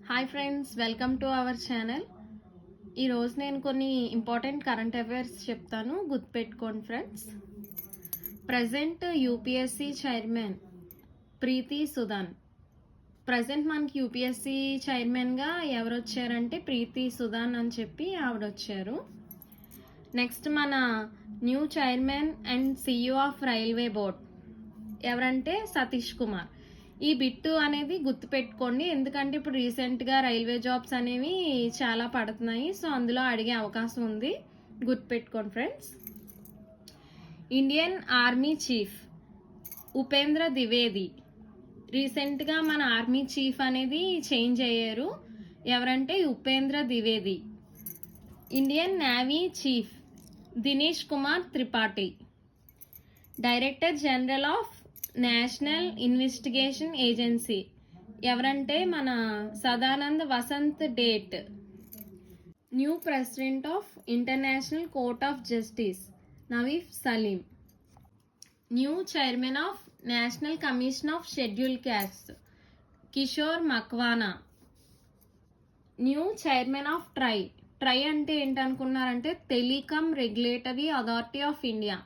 Hi friends, welcome to our channel. ఈరోజు నేను కొన్ని ఇంపార్టెంట్ కరెంట్ అఫైర్స్ చెప్తాను, గుర్తుపెట్టుకోండి ఫ్రెండ్స్. ప్రజెంట్ యూపీఎస్సీ చైర్మన్ ప్రీతి సుదాన్. ప్రజెంట్ మనకి యూపీఎస్సీ చైర్మన్గా ఎవరు వచ్చారంటే ప్రీతి సుదాన్ అని చెప్పి ఆవిడ వచ్చారు. నెక్స్ట్ మన new chairman and CEO of railway board ఎవరంటే సతీష్ కుమార్. ఈ బిట్టు అనేది గుర్తుపెట్టుకోండి, ఎందుకంటే ఇప్పుడు రీసెంట్గా రైల్వే జాబ్స్ అనేవి చాలా పడుతున్నాయి, సో అందులో అడిగే అవకాశం ఉంది, గుర్తుపెట్టుకోండి friends. Indian army chief Upendra Dwivedi. రీసెంట్గా మన ఆర్మీ చీఫ్ అనేది చేంజ్ అయ్యారు, ఎవరంటే Upendra Dwivedi. Indian navy chief Dinesh Kumar Tripathi. Director general of national investigation agency ఎవరంటే మన Sadanand Vasant Date. New president of international court of justice Nawaf Salam. New chairman of national commission of schedule caste Kishore Makwana. New chairman of TRAI అంటే ఏంటనుకున్నారంటే telecom regulatory authority of India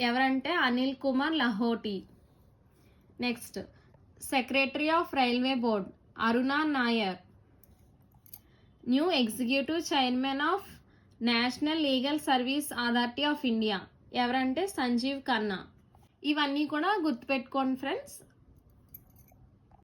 ఎవరంటే Anil Kumar Lahoti. Next secretary of railway board Aruna Nair. New executive chairman of national legal service authority of India ఎవరంటే సంజీవ్ ఖన్నా. ఇవన్నీ కూడా గుర్తుపెట్టుకోండి friends.